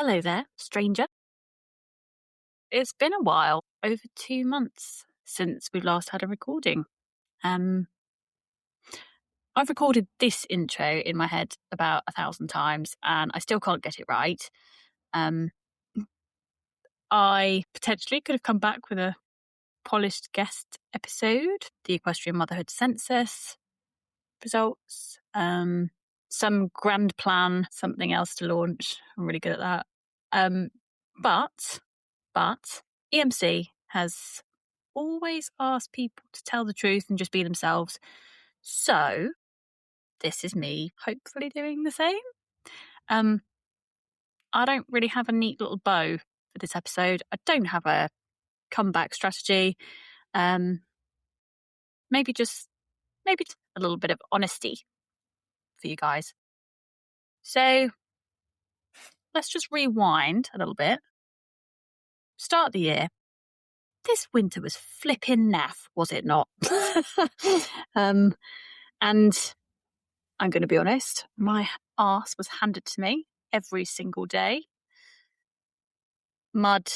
Hello there, stranger. It's been a while, over 2 months since we last had a recording. Um, I've recorded this intro in my head about 1,000 times and I still can't get it right. Um, I potentially could have come back with a polished guest episode, the Equestrian Motherhood Census results, some grand plan, something else to launch. I'm really good at that. But EMC has always asked people to tell the truth and just be themselves. So this is me hopefully doing the same. I don't really have a neat little bow for this episode. I don't have a comeback strategy. Maybe just a little bit of honesty for you guys. So let's just rewind a little bit. Start the year. This winter was flipping naff, was it not? And I'm going to be honest, my arse was handed to me every single day. Mud,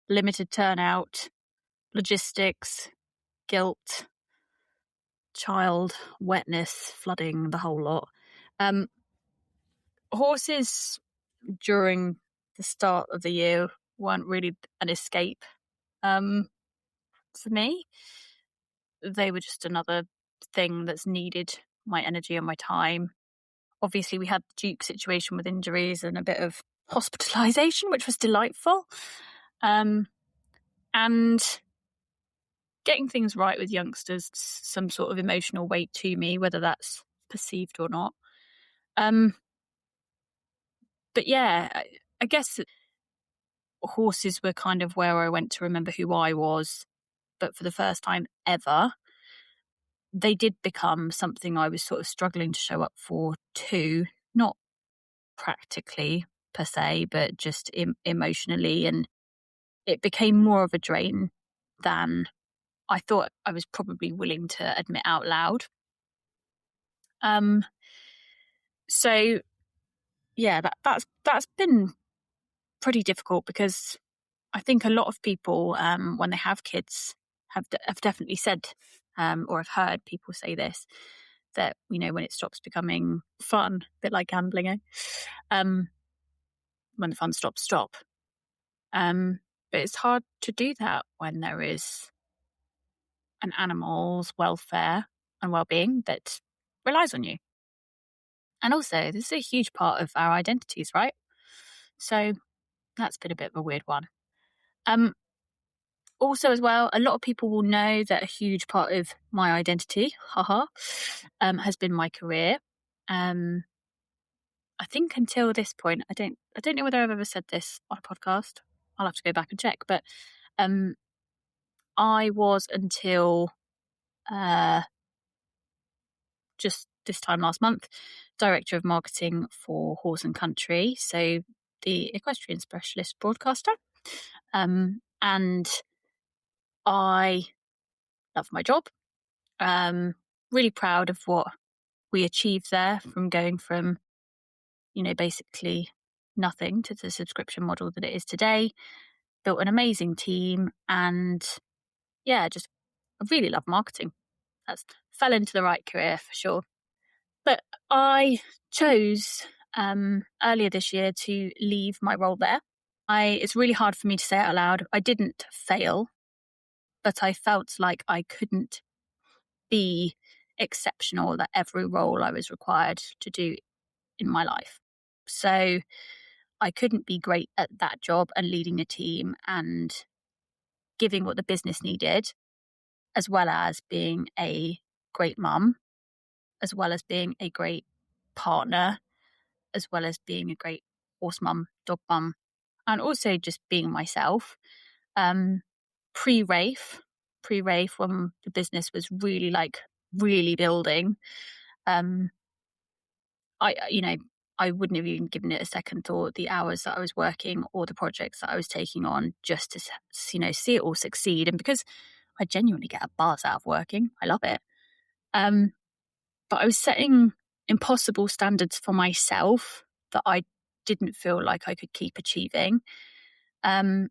limited turnout, logistics, guilt, child, wetness, flooding, the whole lot. Horses during the start of the year weren't really an escape for me. They were just another thing that's needed my energy and my time. Obviously, we had the Duke situation with injuries and a bit of hospitalisation, which was delightful. And getting things right with youngsters, some sort of emotional weight to me, whether that's perceived or not. But yeah, I guess horses were kind of where I went to remember who I was. But for the first time ever, they did become something I was sort of struggling to show up for too. Not practically per se, but just emotionally. And it became more of a drain than I thought I was probably willing to admit out loud. So yeah, that's been pretty difficult because I think a lot of people, when they have kids, have definitely said, or have heard people say this, that, you know, when it stops becoming fun, a bit like gambling, when the fun stops, stop. But it's hard to do that when there is an animal's welfare and well-being that relies on you. And also, this is a huge part of our identities, right? So that's been a bit of a weird one. Also, as well, a lot of people will know that a huge part of my identity, has been my career. I think until this point, I don't know whether I've ever said this on a podcast. I'll have to go back and check. But I was until just this time last month, director of marketing for Horse and Country, so the equestrian specialist broadcaster. And I love my job. Really proud of what we achieved there, from going from, you know, basically nothing to the subscription model that it is today. Built an amazing team, and yeah, just I really love marketing. That's fell into the right career for sure. But I chose earlier this year to leave my role there. It's really hard for me to say it out loud. I didn't fail, but I felt like I couldn't be exceptional at every role I was required to do in my life. So I couldn't be great at that job and leading a team and giving what the business needed, as well as being a great mum, as well as being a great partner, as well as being a great horse mum, dog mum, and also just being myself. Pre-Rafe, when the business was really building, I wouldn't have even given it a second thought, the hours that I was working or the projects that I was taking on, just to, see it all succeed. And because I genuinely get a buzz out of working, I love it. But I was setting impossible standards for myself that I didn't feel like I could keep achieving. And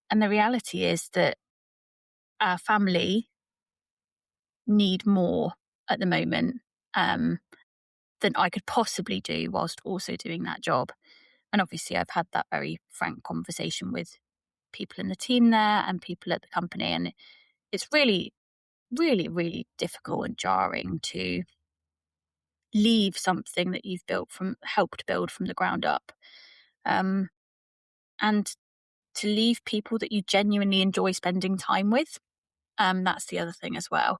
the reality is that our family need more at the moment than I could possibly do whilst also doing that job. And obviously, I've had that very frank conversation with people in the team there and people at the company. And it's really, really, really difficult and jarring to leave something that you've helped build from the ground up. And to leave people that you genuinely enjoy spending time with. That's the other thing as well.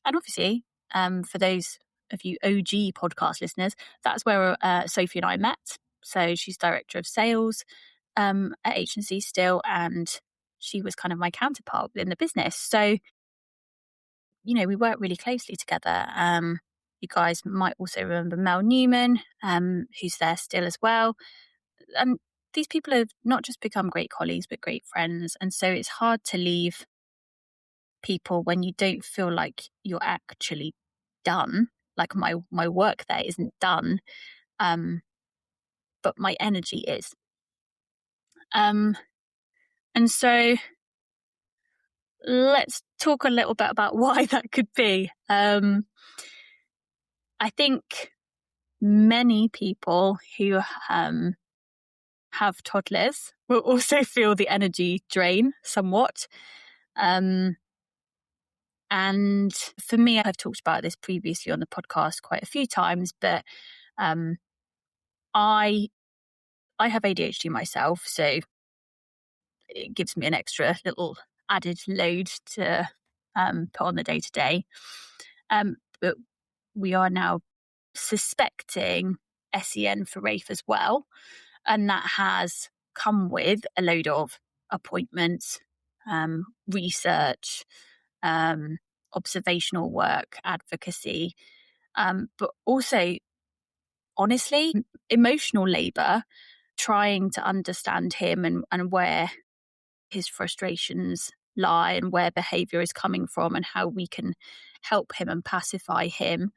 And obviously, for those of you OG podcast listeners, that's where Sophie and I met. So she's director of sales at agency still, and she was kind of my counterpart within the business. So, we work really closely together. You guys might also remember Mel Newman, who's there still as well. And these people have not just become great colleagues, but great friends. And so it's hard to leave people when you don't feel like you're actually done. Like my work there isn't done, but my energy is. And so let's talk a little bit about why that could be. I think many people who have toddlers will also feel the energy drain somewhat. And for me, I've talked about this previously on the podcast quite a few times, but I have ADHD myself, so it gives me an extra little added load to put on the day-to-day. But we are now suspecting SEN for Rafe as well, and that has come with a load of appointments, research, observational work, advocacy, but also, honestly, emotional labour, trying to understand him and where his frustrations lie and where behaviour is coming from and how we can help him and pacify him,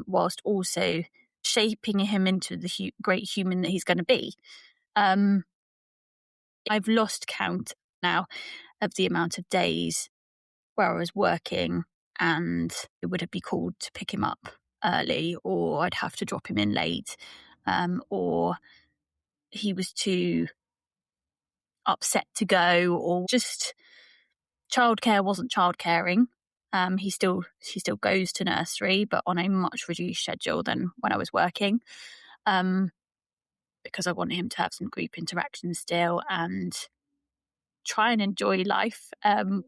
whilst also shaping him into the great human that he's going to be. I've lost count now of the amount of days where I was working and it would be called to pick him up early, or I'd have to drop him in late, or he was too upset to go, or just childcare wasn't childcaring. She still goes to nursery, but on a much reduced schedule than when I was working, because I want him to have some group interaction still and try and enjoy life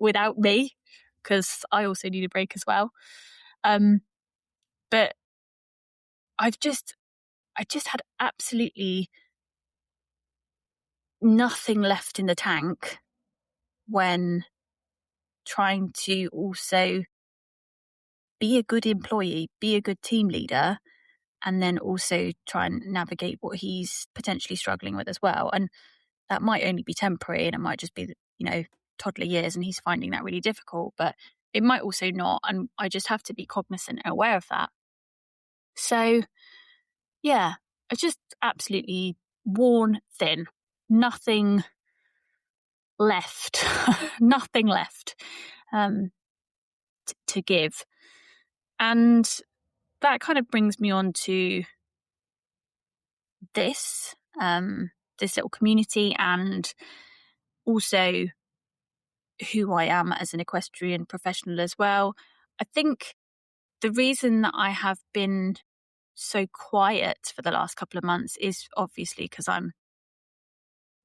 without me, because I also need a break as well. But I just had absolutely nothing left in the tank when trying to also be a good employee, be a good team leader, and then also try and navigate what he's potentially struggling with as well. And that might only be temporary, and it might just be, toddler years and he's finding that really difficult, but it might also not. And I just have to be cognizant and aware of that. So, yeah, it's just absolutely worn thin. Nothing left, nothing left to give. And that kind of brings me on to this little community, and also who I am as an equestrian professional as well. I think the reason that I have been so quiet for the last couple of months is obviously because I'm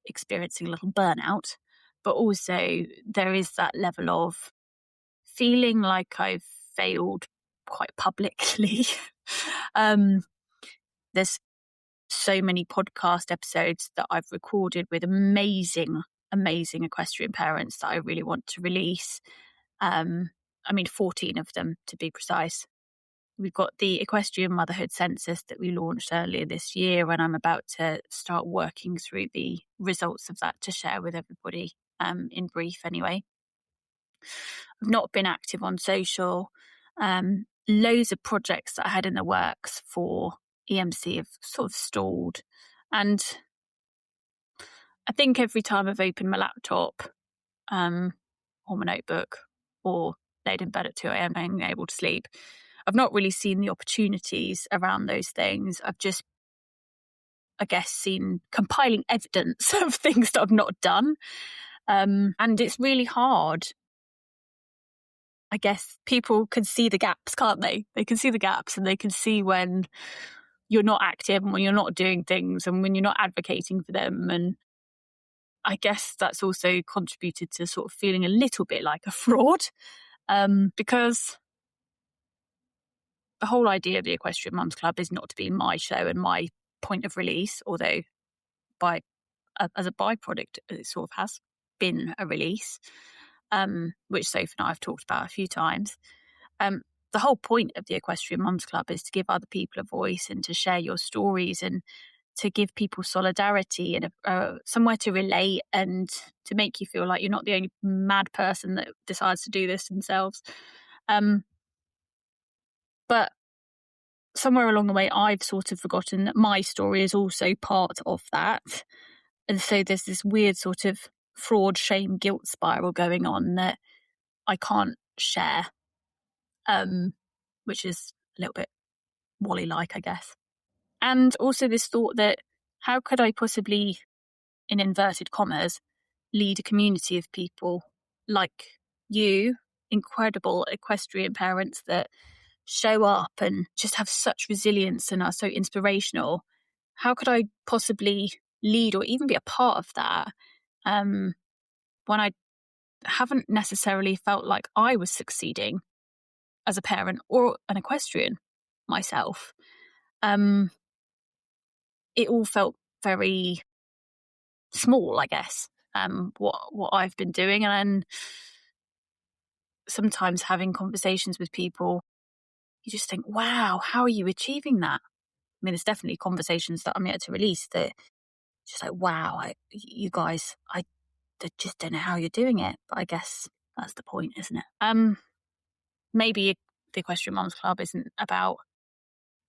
experiencing a little burnout, but also there is that level of feeling like I've failed quite publicly. There's so many podcast episodes that I've recorded with amazing equestrian parents that I really want to release. 14 of them to be precise. We've got the Equestrian Motherhood Census that we launched earlier this year, and I'm about to start working through the results of that to share with everybody, in brief anyway. I've not been active on social. Loads of projects that I had in the works for EMC have sort of stalled. And I think every time I've opened my laptop or my notebook or laid in bed at 2 a.m. being able to sleep, I've not really seen the opportunities around those things. I've just, I guess, seen compiling evidence of things that I've not done. And it's really hard. I guess people can see the gaps, can't they? They can see the gaps and they can see when you're not active and when you're not doing things and when you're not advocating for them. And I guess that's also contributed to sort of feeling a little bit like a fraud, because the whole idea of the Equestrian Mums Club is not to be my show and my point of release, although as a byproduct, it sort of has been a release, which Sophie and I have talked about a few times. The whole point of the Equestrian Mums Club is to give other people a voice and to share your stories and to give people solidarity and somewhere to relate and to make you feel like you're not the only mad person that decides to do this themselves. But somewhere along the way, I've sort of forgotten that my story is also part of that. And so there's this weird sort of fraud, shame, guilt spiral going on that I can't share, which is a little bit Wally-like, I guess. And also this thought that how could I possibly, in inverted commas, lead a community of people like you, incredible equestrian parents that show up and just have such resilience and are so inspirational. How could I possibly lead or even be a part of that when I haven't necessarily felt like I was succeeding as a parent or an equestrian myself? It all felt very small, I guess, what I've been doing. And sometimes having conversations with people, you just think, wow, how are you achieving that? I mean, there's definitely conversations that I'm yet to release that just like, wow, you guys, I just don't know how you're doing it. But I guess that's the point, isn't it? Maybe the Equestrian Mums Club isn't about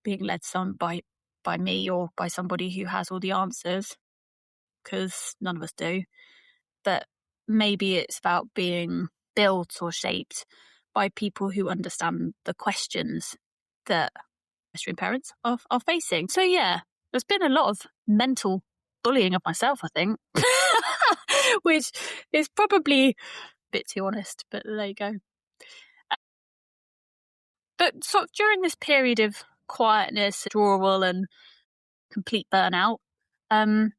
being led by me or by somebody who has all the answers, because none of us do. But maybe it's about being built or shaped by people who understand the questions that equestrian parents are facing. So yeah, there's been a lot of mental bullying of myself, I think, which is probably a bit too honest, but there you go. But sort of during this period of quietness, withdrawal and complete burnout, there's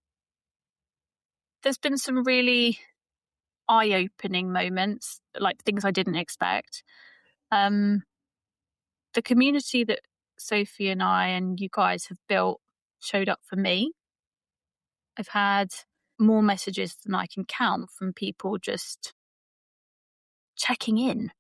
been some really eye-opening moments, like things I didn't expect. The community that Sophie and I and you guys have built showed up for me. I've had more messages than I can count from people just checking in.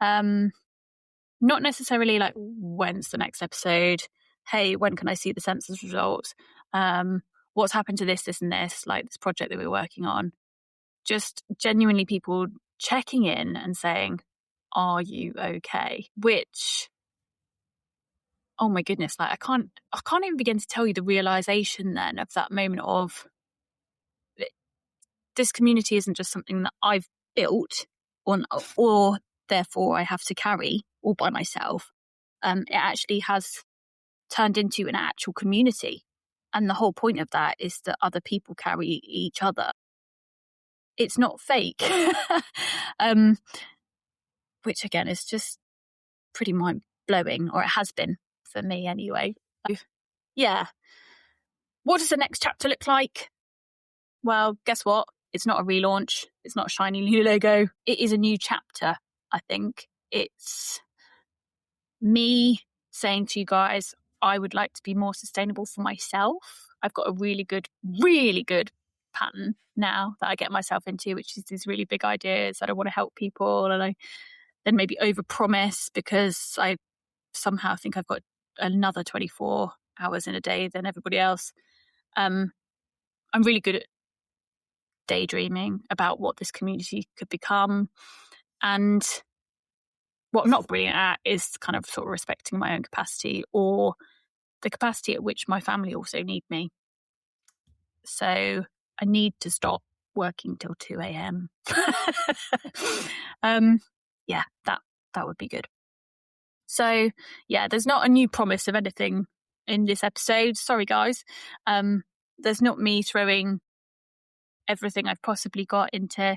Not necessarily like, when's the next episode? Hey, when can I see the census results? What's happened to this, and this, like this project that we're working on? Just genuinely people checking in and saying, are you okay? Which, oh my goodness, like I can't even begin to tell you the realization then of that moment of this community isn't just something that I've built or therefore I have to carry all by myself. It actually has turned into an actual community. And the whole point of that is that other people carry each other. It's not fake. Which again is just pretty mind-blowing, or it has been for me anyway. Yeah. What does the next chapter look like? Well, guess what? It's not a relaunch. It's not a shiny new logo. It is a new chapter, I think. It's me saying to you guys, I would like to be more sustainable for myself. I've got a really good pattern now that I get myself into, which is these really big ideas that I want to help people, and I then maybe overpromise because I somehow think I've got another 24 hours in a day than everybody else. I'm really good at daydreaming about what this community could become, and what I'm not brilliant at is kind of sort of respecting my own capacity or the capacity at which my family also need me. So I need to stop working till 2 a.m. Yeah, that would be good. So yeah, there's not a new promise of anything in this episode. Sorry, guys. There's not me throwing everything I've possibly got into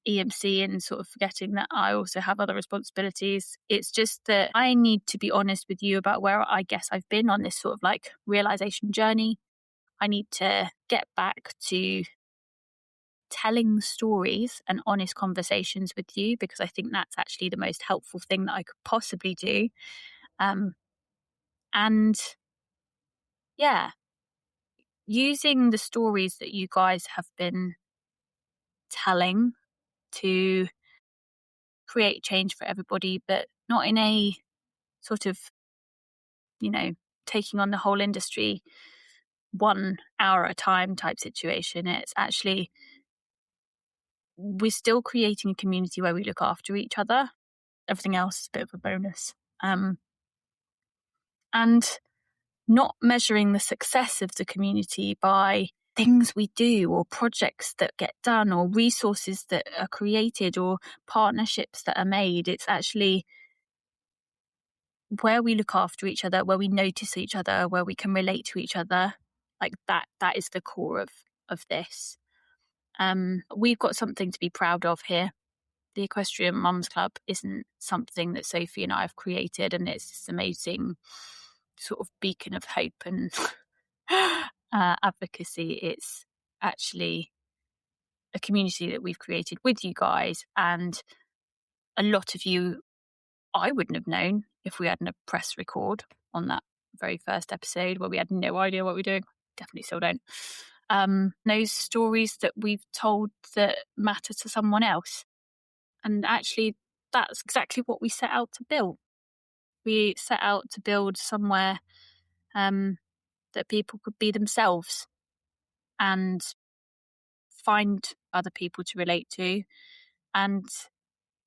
EMC and sort of forgetting that I also have other responsibilities. It's just that I need to be honest with you about where I guess I've been on this sort of like realization journey. I need to get back to telling stories and honest conversations with you, because I think that's actually the most helpful thing that I could possibly do. And yeah, using the stories that you guys have been telling to create change for everybody, but not in a sort of, taking on the whole industry 1 hour at a time type situation. It's actually, we're still creating a community where we look after each other. Everything else is a bit of a bonus. And not measuring the success of the community by things we do or projects that get done or resources that are created or partnerships that are made. It's actually where we look after each other, where we notice each other, where we can relate to each other. Like that is the core of this. We've got something to be proud of here. The Equestrian Mums Club isn't something that Sophie and I have created, and it's this amazing sort of beacon of hope and advocacy. It's actually a community that we've created with you guys, and a lot of you I wouldn't have known if we hadn't a press record on that very first episode where we had no idea what we were doing. Definitely still don't. Those stories that we've told that matter to someone else. And actually, that's exactly what we set out to build. We set out to build somewhere that people could be themselves and find other people to relate to. And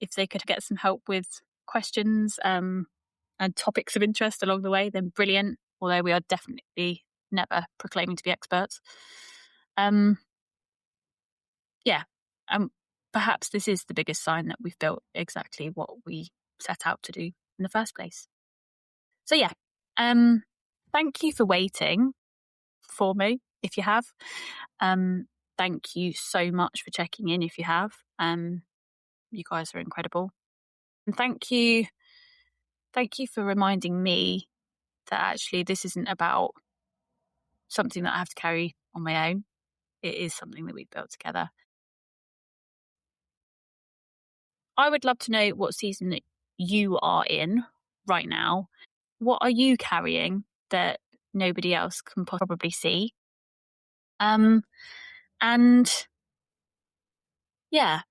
if they could get some help with questions and topics of interest along the way, then brilliant. Although we are definitely never proclaiming to be experts. Yeah. Perhaps this is the biggest sign that we've built exactly what we set out to do in the first place. So yeah, thank you for waiting for me if you have. Thank you so much for checking in if you have. You guys are incredible. And thank you for reminding me that actually this isn't about something that I have to carry on my own. It is something that we've built together. I would love to know what season that you are in right now. What are you carrying that nobody else can probably see? And yeah,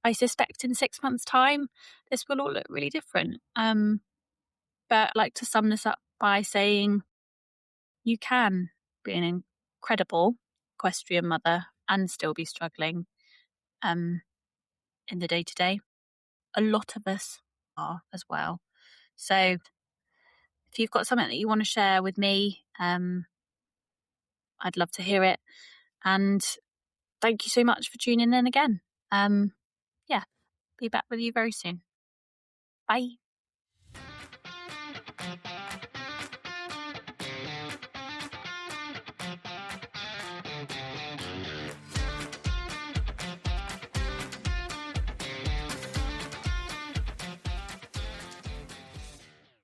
I suspect in 6 months' time, this will all look really different. But I'd like to sum this up by saying you can be an incredible equestrian mother and still be struggling in the day to day. A lot of us are as well. So if you've got something that you want to share with me, I'd love to hear it. And thank you so much for tuning in again. Yeah, be back with you very soon. Bye.